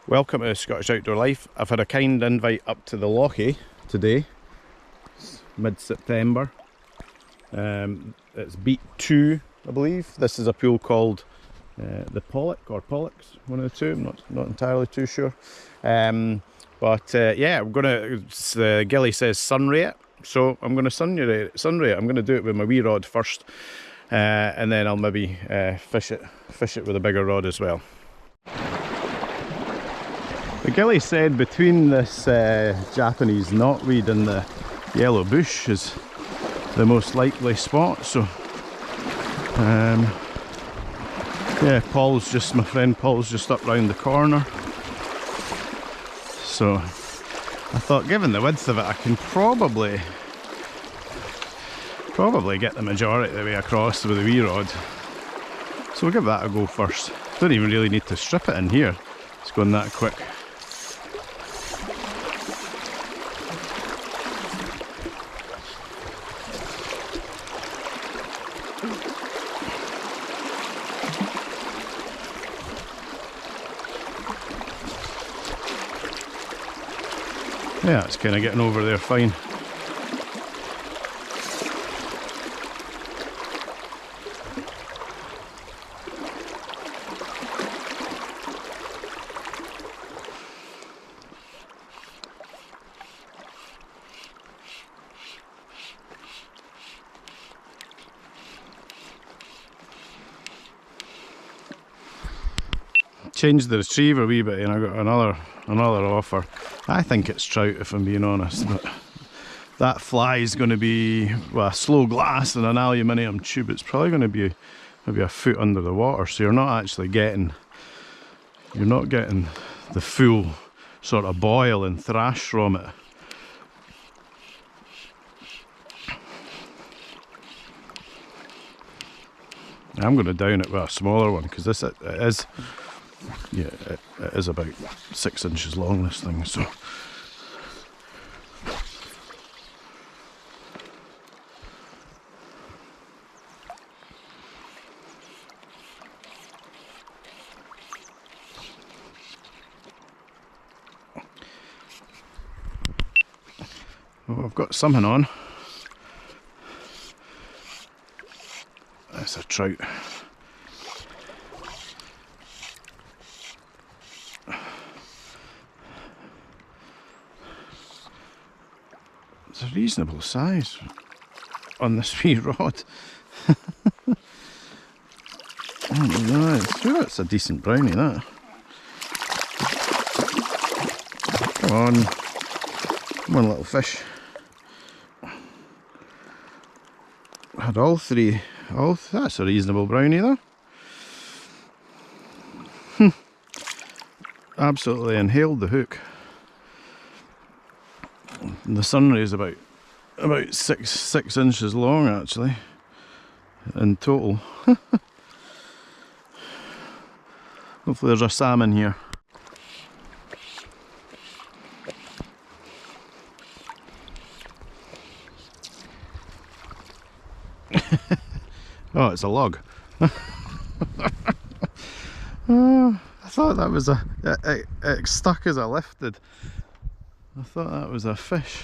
Welcome to Scottish Outdoor Life. I've had a kind invite up to the Lochy today. It's mid-September. It's beat 2, I believe. This is a pool called the Pollock or Pollocks, one of the two. I'm not entirely too sure. Yeah, I'm gonna. Gilly says sunray it, so I'm gonna sunray it. I'm gonna do it with my wee rod first, and then I'll maybe fish it with a bigger rod as well. The Gilly said between this Japanese knotweed and the yellow bush is the most likely spot, so yeah, my friend Paul's just up round the corner, so I thought given the width of it I can probably get the majority of the way across with a wee rod, so we'll give that a go first. Don't even really need to strip it in here, it's going that quick. Yeah, it's kind of getting over there fine. Changed the retriever a wee bit and I got another offer. I think it's trout if I'm being honest, but that fly is going to be, well, a slow glass and an aluminium tube. It's probably going to be maybe a foot under the water, so you're not getting the full sort of boil and thrash from it. I'm going to down it with a smaller one because it is. Yeah, it is about 6 inches long, this thing, so. Oh, I've got something on. That's a trout. It's a reasonable size on this wee rod. That's a decent brownie, that. Come on little fish. Had all three. That's a reasonable brownie though. Absolutely inhaled the hook. The sunray is about 6 inches long actually in total. Hopefully there's a salmon here. Oh, it's a log. Oh, I thought that was it stuck as I lifted. I thought that was a fish.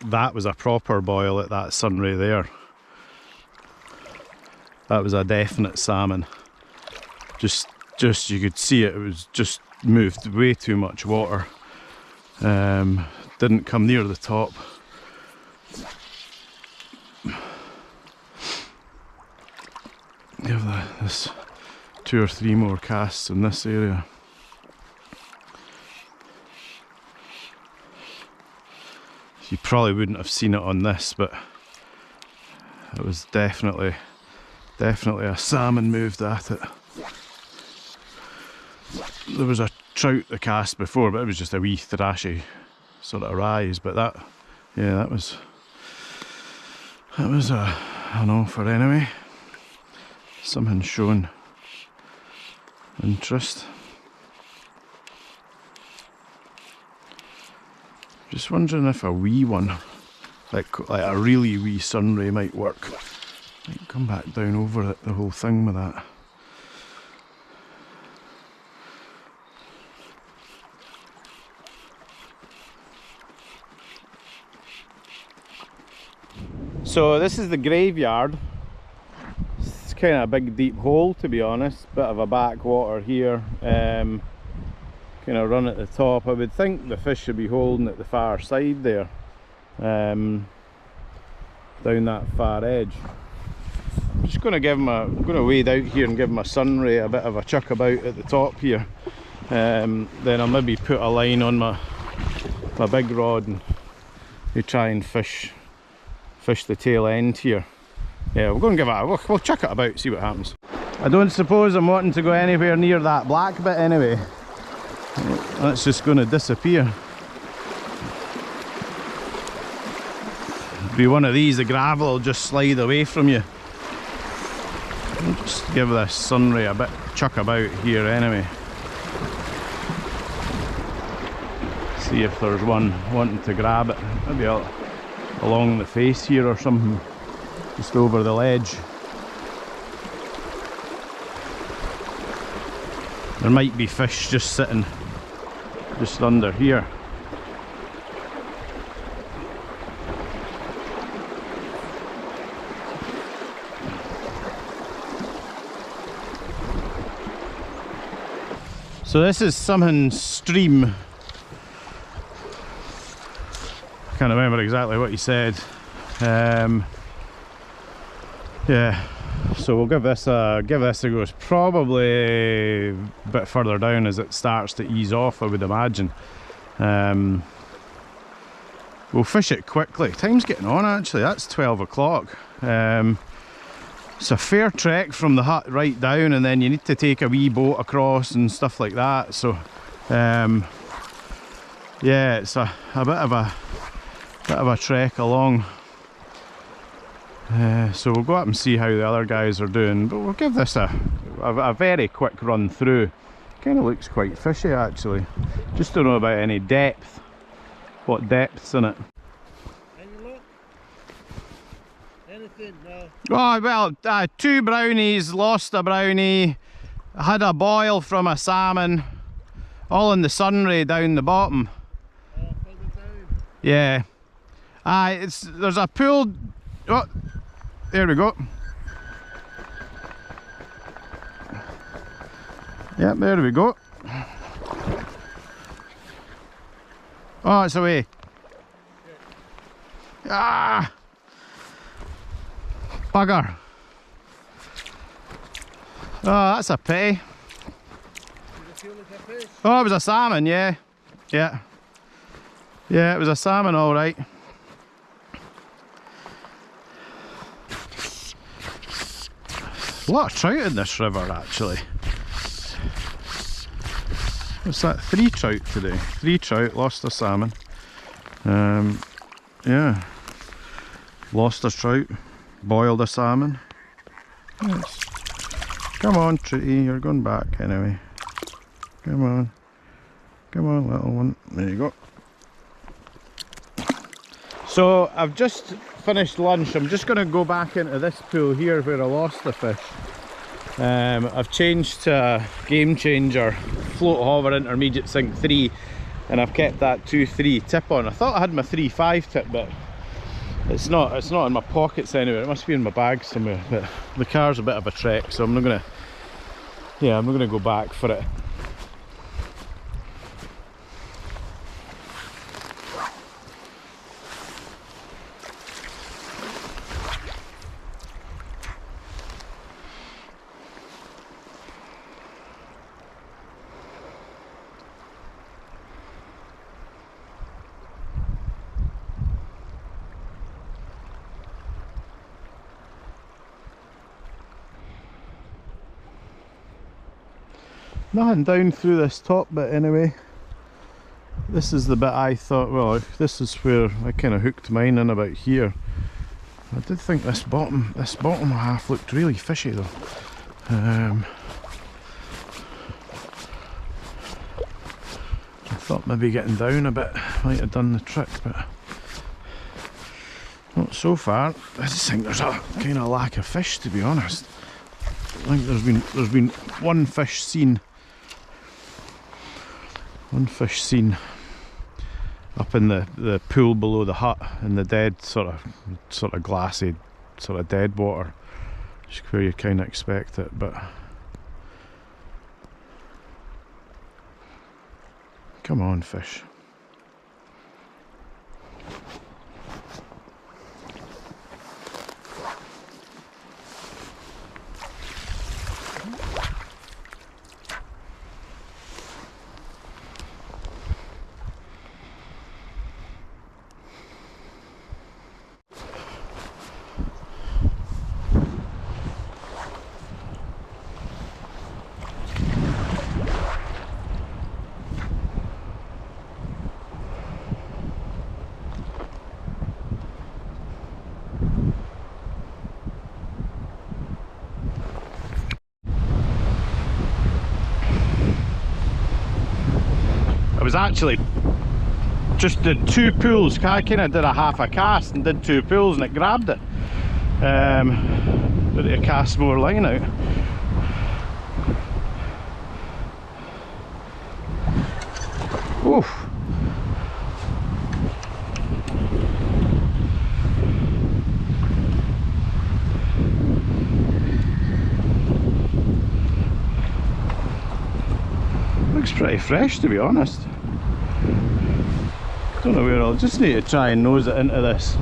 That was a proper boil at that sunray there. That was a definite salmon. Just you could see it was just moved way too much water. Didn't come near the top. Give this 2 or 3 more casts in this area. You probably wouldn't have seen it on this, but it was definitely a salmon moved at it. There was a trout that cast before, but it was just a wee thrashy sort of rise. But that was an offer anyway. Something showing interest. Just wondering if a wee one, like a really wee sunray might work. Might come back down over it, the whole thing with that. So this is the graveyard. It's kind of a big deep hole, to be honest. Bit of a backwater here. Kind of run at the top. I would think the fish should be holding at the far side there, down that far edge. I'm just going to give him I'm going to wade out here and give him a sunray, a bit of a chuck about at the top here. Then I'll maybe put a line on my big rod and try and fish the tail end here. Yeah, we're going to give it we'll chuck it about, see what happens. I don't suppose I'm wanting to go anywhere near that black bit anyway. That's just going to disappear. Be one of these, the gravel will just slide away from you. I'll just give this sunray a bit chuck about here anyway. See if there's one wanting to grab it. Maybe along the face here or something, just over the ledge. There might be fish just sitting just under here. So this is Salmon stream. I can't remember exactly what he said. Yeah, so we'll give this a go. It's probably a bit further down as it starts to ease off, I would imagine. We'll fish it quickly. Time's getting on actually, that's 12 o'clock. It's a fair trek from the hut right down, and then you need to take a wee boat across and stuff like that. So yeah, it's a bit of a trek along. So we'll go up and see how the other guys are doing, but we'll give this a very quick run through. Kind of looks quite fishy actually. Just don't know about any depth. What depth's in it? Any luck? Anything? No. Oh well, 2 brownies, lost a brownie, had a boil from a salmon, all in the sunray down the bottom. Oh, further down. Yeah. There's a pool. Oh, there we go. Yep, there we go. Oh, it's away. Ah! Bugger. Oh, that's a pity. Did it feel like a fish? Oh, it was a salmon, yeah. Yeah. Yeah, it was a salmon, alright. A lot of trout in this river actually. What's that? 3 trout today. 3 trout, lost a salmon. Yeah. Lost a trout, boiled a salmon. Yes. Come on, Trutty, you're going back anyway. Come on. Come on, little one. There you go. So I've just finished lunch. I'm just going to go back into this pool here where I lost the fish. I've changed to a Game Changer float hover intermediate sink 3, and I've kept that 2.3 tip on. I thought I had my 3.5 tip, but it's not in my pockets anywhere. It must be in my bag somewhere. But the car's a bit of a trek, so I'm not gonna go back for it. Nothing down through this top bit anyway. This is the bit I thought, well, this is where I kind of hooked mine in about here. I did think this bottom half looked really fishy though. Thought maybe getting down a bit might have done the trick, but not so far. I just think there's a kind of lack of fish, to be honest. I think there's been one fish seen up in the pool below the hut, in the dead sort of glassy sort of dead water, just where you kind of expect it. But come on, fish. I was actually just did 2 pulls. I kind of did a half a cast and did 2 pulls and it grabbed it. Did it cast more line out. Oof. Looks pretty fresh, to be honest. Don't know where. I'll just need to try and nose it into this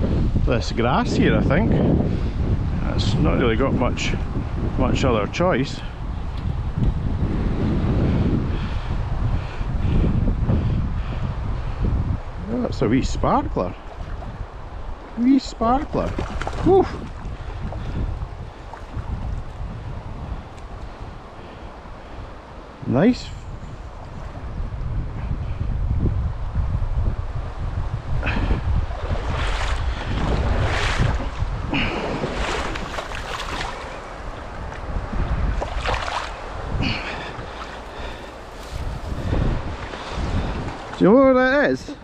grass here, I think. It's not really got much other choice. Oh, that's a wee sparkler. Wee sparkler. Whew. Nice. Do you know what that is?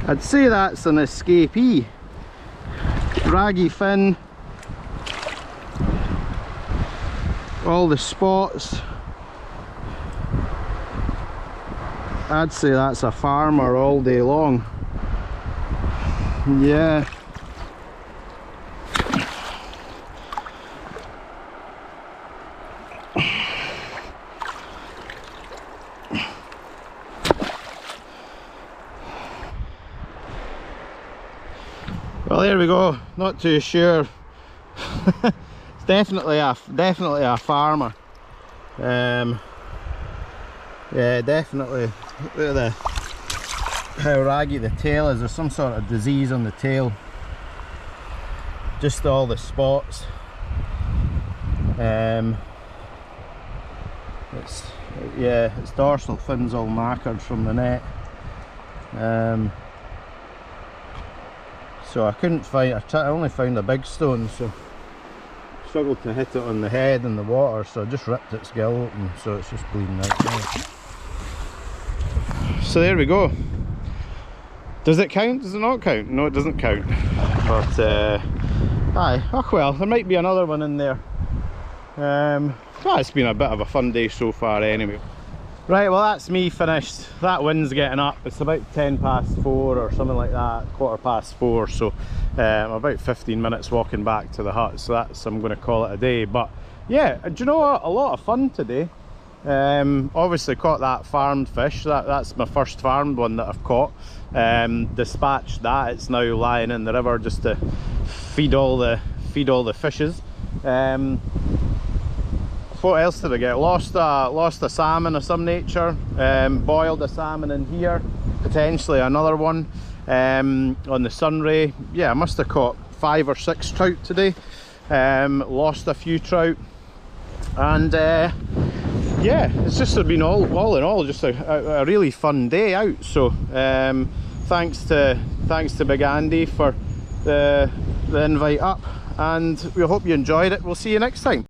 I'd say that's an escapee. Raggy fin, all the spots. I'd say that's a farmer all day long. Yeah. Well, there we go. Not too sure. It's definitely a farmer. Yeah, definitely. Look at how raggy the tail is. There's some sort of disease on the tail. Just all the spots. Its dorsal fin's all knackered from the net. So I couldn't find. I only found a big stone, so struggled to hit it on the head in the water. So I just ripped its gill open, so it's just bleeding out now. So there we go. Does it count? Does it not count? No, it doesn't count. But aye, oh well, there might be another one in there. It's been a bit of a fun day so far anyway. Right, well that's me finished. That wind's getting up. It's about 10 past 4 or something like that, 4:15. So I'm about 15 minutes walking back to the hut. So I'm going to call it a day. But yeah, do you know what? A lot of fun today. Obviously caught that farmed fish. That's my first farmed one that I've caught. Dispatched that. It's now lying in the river just to feed all the fishes. What else did I get? Lost a salmon of some nature. Boiled a salmon in here. Potentially another one on the sunray. Yeah, I must have caught 5 or 6 trout today. Lost a few trout, and yeah, it's just been all in all just a really fun day out. So thanks to Big Andy for the invite up, and we hope you enjoyed it. We'll see you next time.